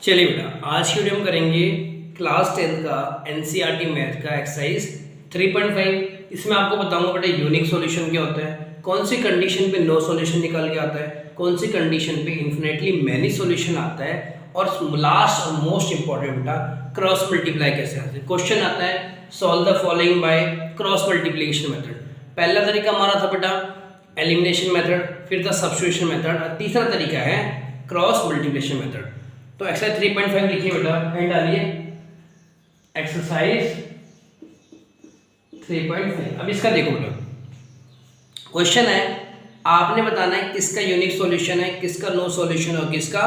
चलिए बेटा, आज की वीडियो में करेंगे क्लास 10 का एनसीईआरटी मैथ का एक्सरसाइज 3.5। इसमें आपको बताऊंगा बेटा यूनिक सॉल्यूशन क्या होता है, कौन सी कंडीशन पे नो सॉल्यूशन निकल के आता है, कौन सी कंडीशन पे इन्फिनेटली मैनी सॉल्यूशन आता है, और लास्ट और मोस्ट इंपॉर्टेंट बेटा क्रॉस मल्टीप्लाई कैसे आता है। क्वेश्चन आता है solve the following by cross multiplication method. पहला तरीका हमारा था बेटा एलिमिनेशन मेथड, फिर था सब्स्टिट्यूशन मेथड, और तीसरा तरीका है क्रॉस मल्टीप्लिकेशन मेथड। तो एक्सरसाइज 3.5 लिखिए बेटा, एंड डालिए एक्सरसाइज 3.5। अब इसका देखो बेटा, क्वेश्चन है आपने बताना है किसका यूनिक सॉल्यूशन है, किसका नो सॉल्यूशन है और किसका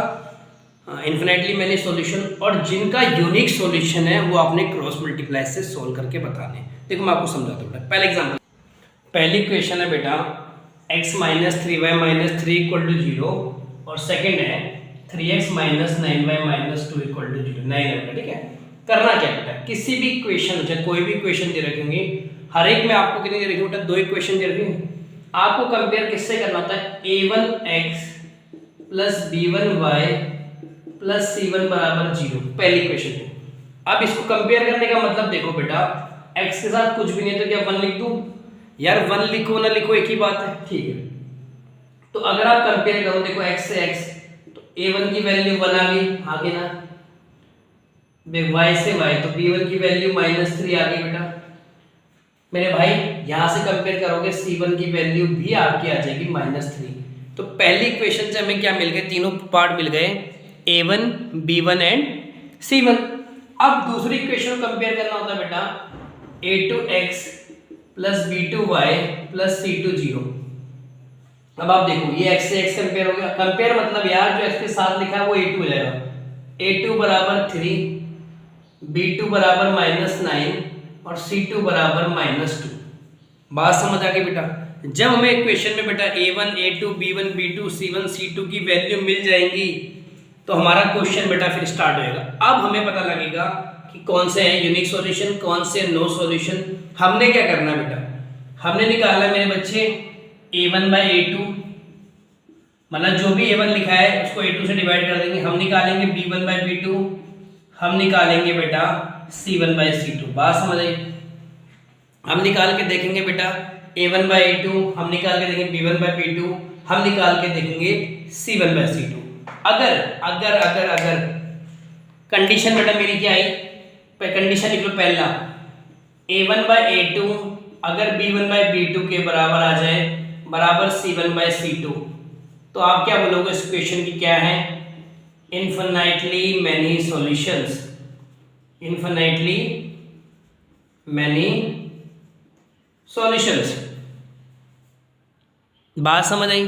इन्फिनेटली मैनी सॉल्यूशन, और जिनका यूनिक सॉल्यूशन है वो आपने क्रॉस मल्टीप्लाई से सोल्व करके बताने। देखो मैं आपको समझाता हूँ बेटा। पहला एग्जांपल, पहली क्वेश्चन है बेटा x minus 3y minus 3 equal to 0, और सेकेंड है 3x minus 9y minus 2 equal to 0। 9 है बेटा, ठीक है। करना क्या बेटा, किसी भी इक्वेशन, चाहे कोई भी इक्वेशन दे रखेंगे, हर एक में आपको कितनी दे रखी बेटा, दो इक्वेशन दे रखेंगे। आपको कंपेयर किससे करना होता है, a1x plus b1y plus c1 बराबर 0, पहली इक्वेशन है। अब इसको कंपेयर करने का मतलब देखो बेटा, x के साथ कुछ भी नहीं है तो क्या 1 लिख दूं यार, 1 लिखो ना लिखो एक ही बात है, ठीक है। तो अगर आप कंपेयर करो, देखो x से x, तो a1 की वैल्यू 1 आ गई, आगे ना y से y, तो b1 की वैल्यू -3 आ गई बेटा। मेरे भाई यहां से कंपेयर करोगे c1 की वैल्यू भी आपकी आ जाएगी -3। तो पहली इक्वेशन से हमें क्या मिल गए, तीनों पार्ट मिल गए, a1 b1 एंड c1। अब दूसरी इक्वेशन को कंपेयर करना होता है बेटा a2x plus b2y plus c2 0। अब आप देखो ये x से x कंपेयर हो गया, कंपेयर मतलब यार जो x के साथ लिखा है वो a2 हो जाएगा, a2 बराबर 3, b2 बराबर -9 और c2 बराबर -2। बात समझ आ गई बेटा। जब हमें इक्वेशन में बेटा a1 a2 b1 b2 c1 c2 की वैल्यू मिल जाएंगी तो हमारा क्वेश्चन बेटा फिर स्टार्ट होएगा। अब हमें पता लगेगा कि कौन से है यूनिक सॉल्यूशन, कौन से नो सॉल्यूशन। हमने क्या करना है बेटा, हमने निकाला मेरे बच्चे a1 बाई a2, मतलब जो भी a1 लिखा है उसको a2 से डिवाइड कर देंगे। हम निकालेंगे b1 बाई b2, हम निकालेंगे बेटा c1 बाई c2। बात समझ आई। हम निकाल के देखेंगे बेटा a1 बाई a2, हम निकाल के देखेंगे b1 बाई b2, हम निकाल के देखेंगे c1 बाई c2। अगर अगर अगर अगर कंडीशन बेटा मेरी क्या आई, कंडीशन लिख लो पहला, a1 बाई a2 अगर b1 बाई b2 के बराबर आ जाए बराबर c1 बाई c2, तो आप क्या बोलोगे इस क्वेश्चन की क्या है, infinitely many solutions, infinitely many solutions. बात समझ आई।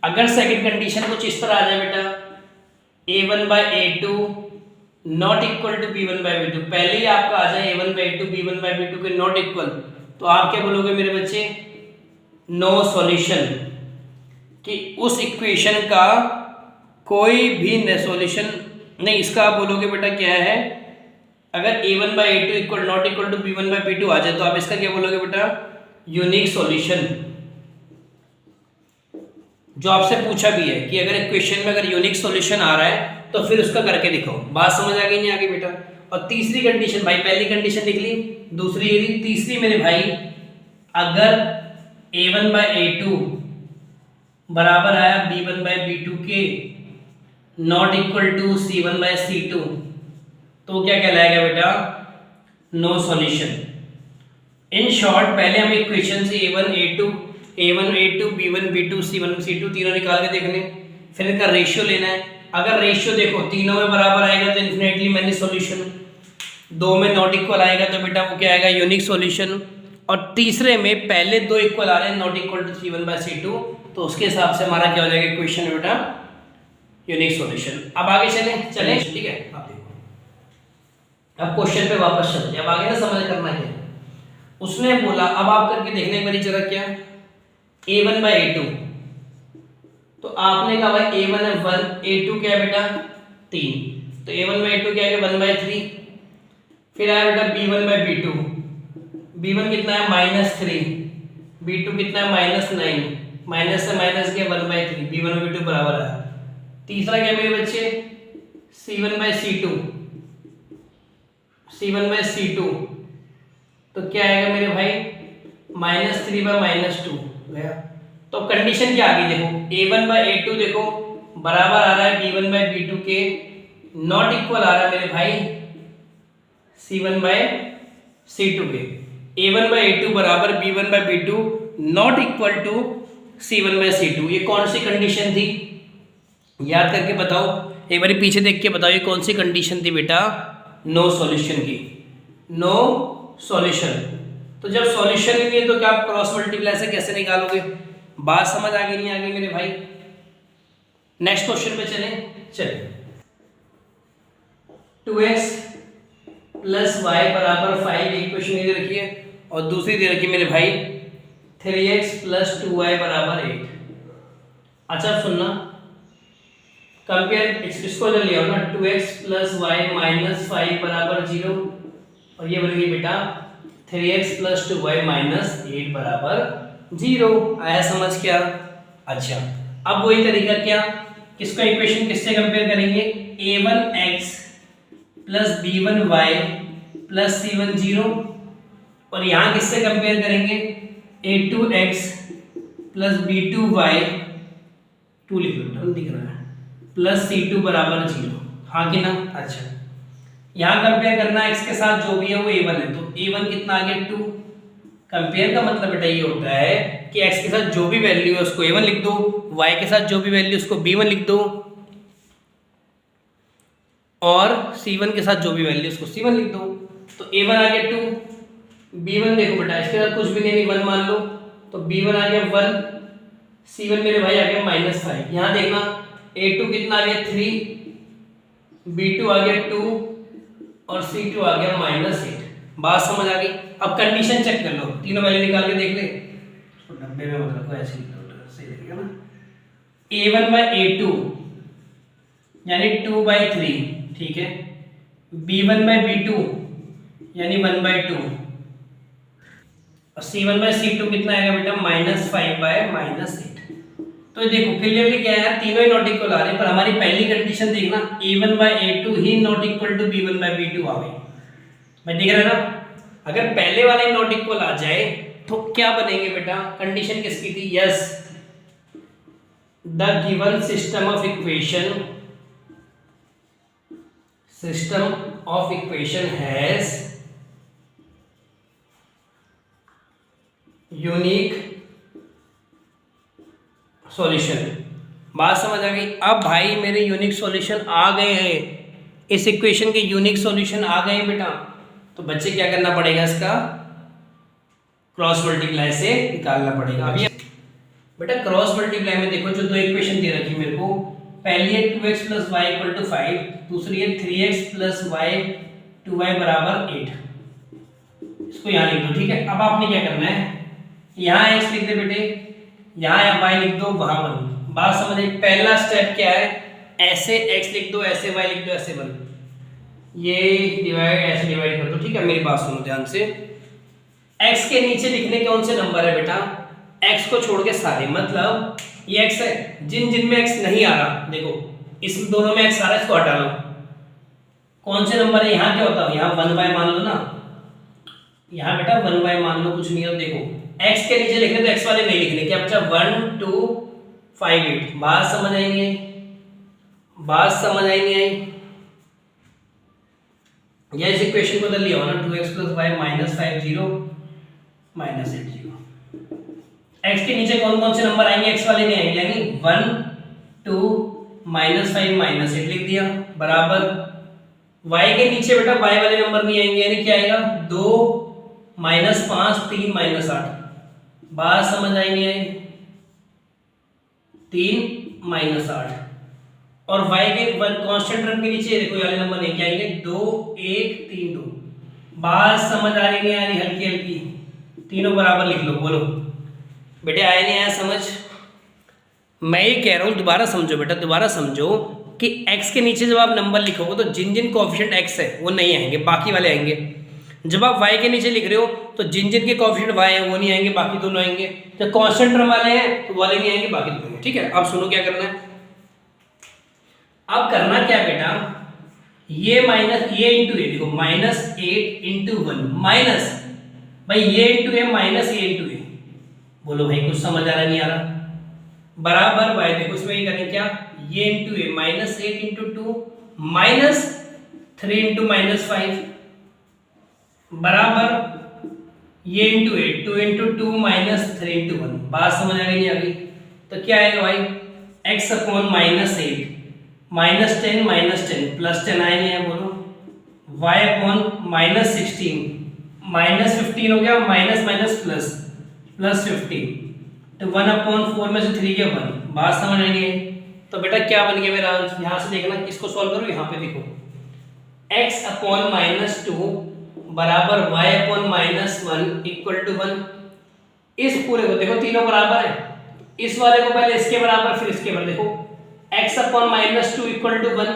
अगर सेकंड कंडीशन कुछ इस तरह आ जाए बेटा a1 by a2 not equal to b1 by b2, पहले ही आपका आ जाए a1 by a2 b1 by b2 के नॉट इक्वल, तो आप क्या बोलोगे मेरे बच्चे, नो सॉल्यूशन, कि उस इक्वेशन का कोई भी सॉल्यूशन नहीं। इसका आप बोलोगे बेटा क्या है, अगर a1 by a2 equal not equal to b1 by b2 आ जाए तो आप इसका क्या बोलोगे बेटा, यूनिक सॉल्यूशन। जो आपसे पूछा भी है कि अगर इक्वेशन में अगर यूनिक सॉल्यूशन आ रहा है तो फिर उसका करके दिखाओ। बात समझ आ गई नहीं आगे बेटा। और तीसरी कंडीशन भाई, पहली कंडीशन लिख ली, दूसरी ये ली, तीसरी मेरे भाई अगर a1 बाई a2 बराबर आया b1 बाई b2 के not equal to c1 by c2, तो क्या कहलाएगा बेटा, नो सॉल्यूशन। इन शॉर्ट पहले हम इक्वेशन से a1 a2 b1 b2 c1 c2 तीनों निकाल के देखने, फिर इनका रेशियो लेना है। अगर रेशियो देखो तीनों में बराबर आएगा तो इन्फिनिटली मैनी सॉल्यूशन, दो में नॉट इक्वल आएगा तो बेटा वो क्या आएगा, यूनिक सॉल्यूशन, और तीसरे में पहले दो इक्वल आ रहे हैं not equal to c1 by c2, तो उसके हिसाब से हमारा क्या हो जाएगा इक्वेशन में बेटा, यूनिक सॉल्यूशन। अब आगे चले ठीक है। आप देखो अब क्वेश्चन पे वापस चलते हैं। अब आगे ना समझ करना है, उसने बोला, अब आप करके देखने वाली जगह क्या, a1 बाई a2, तो आपने कहा भाई a1 है 1, a2 क्या है बेटा 3, तो a1 बाई a2 क्या है 1 बाई 3। फिर आया बेटा b1 बाई b2, b1 कितना है -3, b2 कितना है -9, माइनस से माइनस गया 1 बाई 3, b1 और b2 बराबर है। तीसरा क्या मेरे बच्चे C1/C2 तो क्या आएगा मेरे भाई -3/-2 गया। तो कंडीशन क्या आ गई देखो, A1/A2 देखो बराबर आ रहा है B1/B2 के, नॉट इक्वल आ रहा है मेरे भाई C1/C2 के। A1/A2 बराबर B1/B2 not equal to C1/C2, ये कौन सी कंडीशन थी याद करके बताओ, एक बार पीछे देख के बताओ ये कौन सी कंडीशन थी बेटा, नो सॉल्यूशन की, नो सॉल्यूशन। तो जब सॉल्यूशन नहीं है तो क्या आप क्रॉस मल्टीप्लाई से कैसे निकालोगे, बात समझ आ गई नहीं आ गई मेरे भाई। नेक्स्ट क्वेश्चन पे चले 2x + y = 5 इक्वेशन दे रखी है और दूसरी दे रखी है मेरे भाई 3x + 2y = 8। अच्छा सुनना, कंपेयर इसको ले लिया ना, 2x + y - 5 = 0 और ये बन गई बेटा 3x + 2y - 8 = 0। आया समझ क्या? अच्छा अब वही तरीका क्या, किसका इक्वेशन किससे कंपेयर करेंगे, a1x + b1y + c1 0 और यहाँ किससे कंपेयर करेंगे a2x + b2y 2 लिख लो दिख रहा है + c2 = 0, हाँ कि ना। अच्छा यहाँ कंपेयर करना x के साथ जो भी है वो a1 है, तो a1 कितना आ गया 2। कंपेयर का मतलब बेटा ये होता है कि x के साथ जो भी वैल्यू है उसको a1 लिख दो, y के साथ जो भी वैल्यू उसको b1 लिख दो और c1 के साथ जो भी वैल्यू उसको c1 लिख दो। तो a1 आ गया 2, b1 देखो बेटा इसके साथ कुछ भी नहीं 1 मान लो, तो b1 आ गया 1, c1 मेरे भाई आ गया -5। यहाँ देखना a2 कितना आ गया 3, b2 आ गया 2 और c2 आ गया -8। बात समझ आ गई। अब कंडीशन चेक कर लो, तीनों वैल्यू निकाल के देख ले, तो डब्बे में मत रखो ऐसे लिख लो, सही लगेगा ना। a1/a2 यानी 2/3 ठीक है, b1/b2 यानी 1/2 और c1/c2 कितना आएगा बेटा -5/-8। तो देखो क्लियरली क्या है, तीनों ही नॉट इक्वल आ रहे हैं, पर हमारी पहली कंडीशन देखना a1/a2 ही नॉट इक्वल टू b1/b2 आ गई। मैं देख रहा ना, अगर पहले वाला ही नॉट इक्वल आ जाए तो क्या बनेंगे बेटा, कंडीशन किसकी थी, yes the given system of equation has unique solution. बात समझ आ गई। अब भाई मेरे यूनिक सॉल्यूशन आ गए हैं, इस इक्वेशन के यूनिक सॉल्यूशन आ गए हैं बेटा, तो बच्चे क्या करना पड़ेगा, इसका क्रॉस मल्टीप्लाई से निकालना पड़ेगा। अभी बेटा क्रॉस मल्टीप्लाई में देखो जो दो इक्वेशन दे रखी मेरे को, पहली है 2x + y = 5, दूसरी है 3x + y 2y = 8। इसको यहाँ लिख दो ठीक है। अब आपने क्या करना है, यहाँ x लिख दे बेटे, यहाँ y लिख दो, वहां 1। बात समझ आई। पहला स्टेप क्या है, ऐसे x लिख दो, ऐसे y लिख दो, ऐसे 1, ये डिवाइड ऐसे डिवाइड कर दो ठीक है। मेरी बात सुनो ध्यान से, x के नीचे लिखने कौन से नंबर है बेटा, x को छोड़ के सारे, मतलब ये x है, जिन में x नहीं आ रहा देखो, इस दोनों में x आ रहा है, इसको हटा लो। कौन से नंबर है, यहाँ क्या होता है, यहाँ 1/, मान लो ना, यहाँ बेटा 1/, मान लो, कुछ नहीं है। देखो x के नीचे लिखने तो x वाले नहीं लिखने, क्या बचा 1 2 5 8। बात समझ आई नहीं आई, बात समझ आई नहीं आई। या इस इक्वेशन को बदल लिया हो ना, 2x + y - 5 0 -8 0। x के नीचे कौन कौन से नंबर आएंगे, x वाले नहीं आएंगे, यानी 1 2 -5 -8 लिख दिया, बराबर y के नीचे बेटा y वाले नंबर नहीं आएंगे, यानी क्या आएगा 2 -5 3 -8। बात समझ आई नहीं आई, 3 -8 और y के कांस्टेंट टर्म के नीचे देखो ये वाले नंबर नहीं, क्या आएंगे 2 1 3 2। बात समझ आ रही नहीं आ रही, हल्की हल्की, तीनों बराबर लिख लो, बोलो बेटे आया नहीं आया समझ। मैं ये कह रहा हूँ दोबारा समझो बेटा, दोबारा समझो कि x के नीचे जब आप नंबर लिखोगे तो जिन जिन कोएफिशिएंट x है वो नहीं आएंगे, बाकी वाले आएंगे। जब आप y के नीचे लिख रहे हो तो जिन जिन के कोएफिशिएंट y है वो नहीं आएंगे, बाकी दोनों आएंगे। तो कांस्टेंट टर्म वाले हैं तो वाले नहीं आएंगे, बाकी दोनों। ठीक है, अब सुनो क्या करना है। अब करना क्या बेटा, ये माइनस ये इंटू ए, देखो -8 × 1 माइनस भाई ये इंटू ए माइनस ये इंटू ए। बोलो भाई कुछ समझ आ रहा नहीं आ रहा? बराबर भाई देखो इसमें ये करें क्या, ये इंटू ए -8 × 2 -3 × -5 बराबर ये इंटू ए 2 × 2 -3 × 1। बात समझ आ गई नहीं आ गई? तो क्या आएगा भाई x अपॉन -8 -10 प्लस 10 आए नहीं है, बोलो y अपॉन -16 -15 हो गया, माइनस माइनस प्लस +15 तो 1/4 में से 3 के 1। बात समझ आई है? तो बेटा क्या बन गया मेरा आंसर? यहाँ से देखना किसको सॉल्व करो, यहाँ पे देखो x अपॉन -2 बराबर y अपॉन -1 इक्वल टू 1। इस पूरे को देखो तीनों बराबर है, इस वाले को पहले इसके बराबर फिर इसके बराबर, देखो x अपॉन -2 इक्वल टू 1।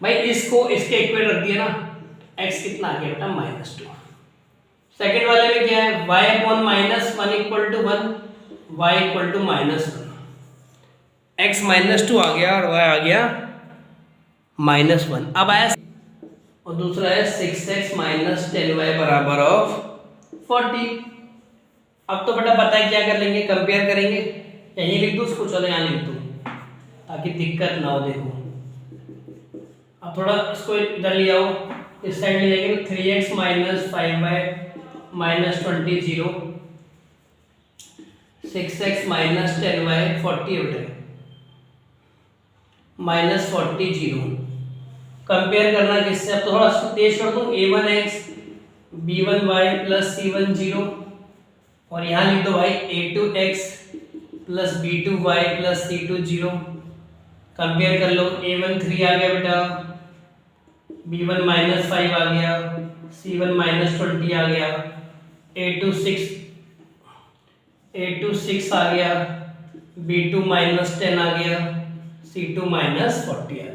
भाई इसको इसके इक्वल रख दिया ना, x कितना आ गया बेटा -2। सेकंड वाले में क्या है y upon -1 equal to 1, y equal to -1। x -2 आ गया और y आ गया -1। अब आया और दूसरा है 6x - 10y बराबर ऑफ 40। अब तो बेटा पता है क्या कर लेंगे, कंपेयर करेंगे। यहीं लिख दूँ उसको, चलो यहाँ लिख दूँ ताकि दिक्कत ना हो। देखो अब थोड़ा इसको इधर ले आओ, इस साइड ले जाएंगे तो 3x - 5y -20 0, 6x - 10y 40 हो जाए -40 0। कंपेयर करना किससे? अब तो थोड़ा तेज कर दूं, a1x b1y प्लस c1 0 और यहाँ लिख दो भाई a2x plus b2y plus c2 0। Compare कर लो, a1 3 आ गया बेटा, b1 -5 आ गया, c1 -20 आ गया, a2 6 आ गया, b2 -10 आ गया, c2 -40 आ गया।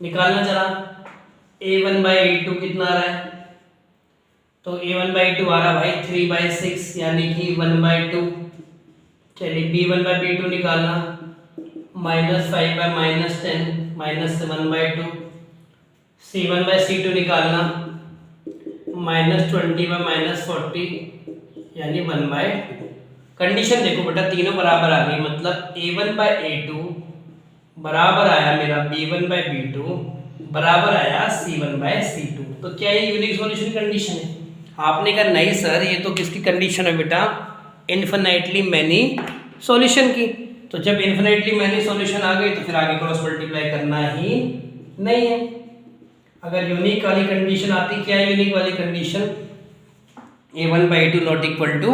निकालना चला a1/a2 कितना आ रहा है? तो a1/2 आ रहा भाई 3/6 यानी कि 1/2। चलिए b1/b2 निकालना, -5/10 -1/2। c1/c2 निकालना, -20/- 40 यानी 1/2। कंडीशन देखो बेटा तीनों बराबर आ गई, मतलब a1/a2 बराबर आया मेरा b1/b2 बराबर आया c1/c2। तो क्या ये यूनिक सॉल्यूशन कंडीशन है? आपने कहा नहीं सर, ये तो किसकी कंडीशन है बेटा? इन्फिनाइटली मैनी सॉल्यूशन की। तो जब इन्फिनाइटली मैनी सॉल्यूशन आ गई तो फिर आगे क्रॉस मल्टीप्लाई करना ही नहीं है। अगर यूनिक वाली कंडीशन आती, क्या है यूनिक वाली condition? a1/a2 not equal to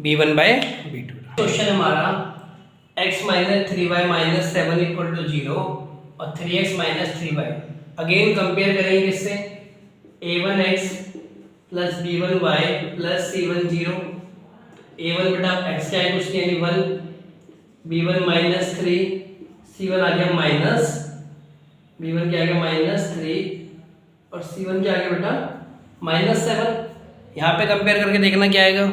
b1/b2। Question हमारा x - 3y - 7 इक्वल टू 0 और 3x - 3y। अगेन कंपेयर करेंगे किससे? a1x plus b1y plus c1 0। a1 बेटा x क्या है कुछ नहीं, यानी 1, b1 -3, c1 आ गया माइनस, b1 क्या आ गया -3 और c1 क्या आ गया बेटा -7। यहाँ पे कंपेयर करके देखना क्या आएगा।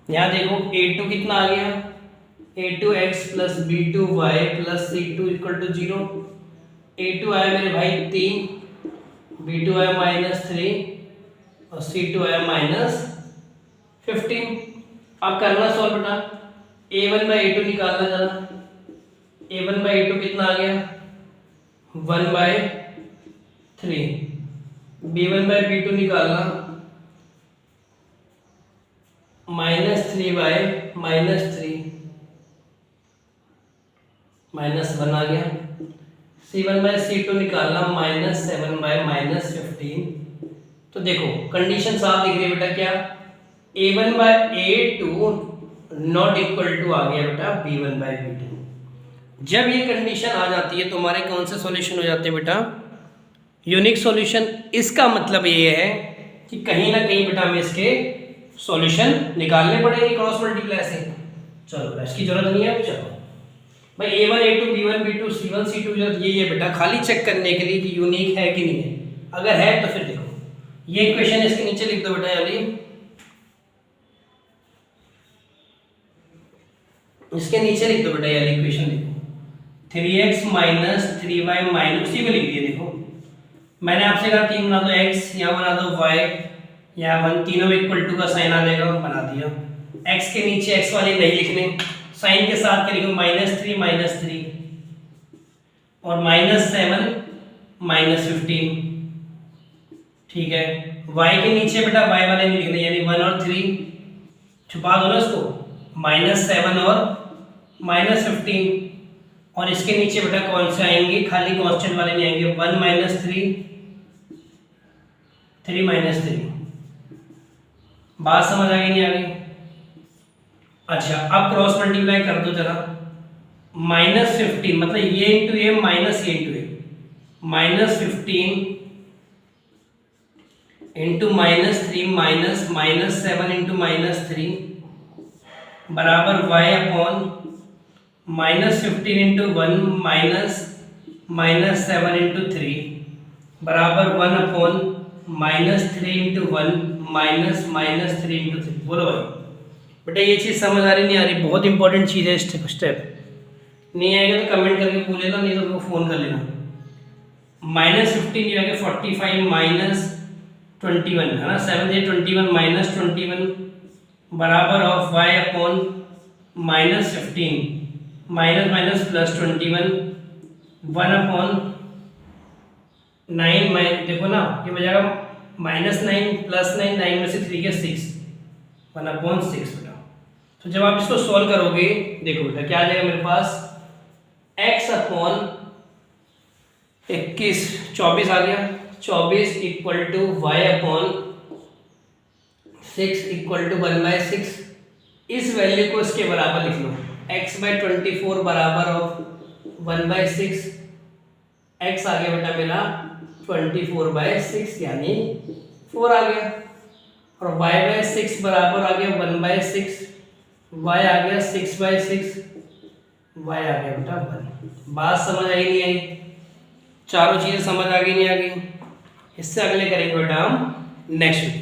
यहाँ देखो a2 कितना आ गया, a2x plus b2y plus c2 equal to 0। a2 आया मेरे भाई 3, b2 आया -3 और c2 आया -15। अब करना सॉल्व बेटा, a1/a2 निकालना जाना, a1/a2 कितना आ गया 1/3, b1/b2 निकालना -3/-3 -1 आ गया, c1/c2 निकालना -7/-15। तो देखो कंडीशन साफ दिख रही है बेटा, क्या a1/a2 नॉट इक्वल टू आ गया बेटा b1/b2। जब ये कंडीशन आ जाती है तो हमारे कौन से सॉल्यूशन हो जाते हैं बेटा? Unique solution. इसका मतलब ये है कि कहीं ना कहीं बेटा हमें इसके सॉल्यूशन निकालने पड़ेंगे क्रॉस मल्टीप्लाई से। चलो इसकी जरूरत नहीं है। चलो भाई a1 a2 b1 b2 c1 c2 ये बेटा खाली चेक करने के लिए कि यूनिक है कि नहीं है। अगर है तो फिर देखो ये इक्वेशन इसके नीचे लिख दो बेटा, यानी इसके नीचे लिख दो बेटा, यानी इक्वेशन लिखो 3x माइनस 3y माइनस, उसी में लिख दिए। देखो मैंने आपसे कहा 3 बना दो x, यहाँ बना दो y, यहाँ 1, तीनों में इक्वल टू का साइन आ जाएगा, बना दिया। x के नीचे x वाले नहीं लिखने, साइन के साथ क्या लिखो, -3 और -7 -15, ठीक है। y के नीचे बेटा y वाले नहीं लिखने, यानी 1 और 3 छुपा दो ना इसको, -7 और -15, और इसके नीचे बेटा कौन से आएंगे, खाली कांस्टेंट वाले नहीं आएंगे, 1 - 3 3 - 3। बात समझ आ गई नहीं आ गई? अच्छा अब क्रॉस मल्टीप्लाई कर दो जरा, -15 मतलब ये इंटू ये माइनस ये इंटू ये, -15 इंटू -3 माइनस -7 इंटू -3 बराबर y upon -15 into 1 minus -7 into 3 बराबर 1 अपॉन -3 इंटू 1 माइनस -3 इंटू 3। बोलो भाई बेटा ये चीज़ समझ आ रही नहीं आ रही? बहुत इंपॉर्टेंट चीज़ है स्टेप। नहीं आएगा तो कमेंट करके बोलेगा, नहीं तो उनको फ़ोन कर लेना। -15 ये आ गया 45 - 21 है ना, 7 से 21 माइनस 21 बराबर of y upon -15 minus minus plus 21 1 upon 9 देखो ना ये बजाएगा -9 + 9 9 में से 3 के 6 1 अपॉन 6 बेटा। तो जब आप इसको सॉल्व करोगे देखो बेटा क्या आ जाएगा मेरे पास, x अपॉन 21 24 आ गया, 24 equal to y upon 6 equal to 1/6। इस वैल्यू को इसके बराबर लिख लो, x/24 बराबर ऑफ 1/6। x आ गया बेटा मेरा 24/6 यानी 4 आ गया, और y/6 बराबर आ गया 1/6, y आ गया 6/6, y आ गया बेटा 1। बात समझ आई नहीं आई? चारों चीजें समझ आ गई नहीं आ गई? इससे अगले करेंगे बेटा हम नेक्स्ट वीडियो।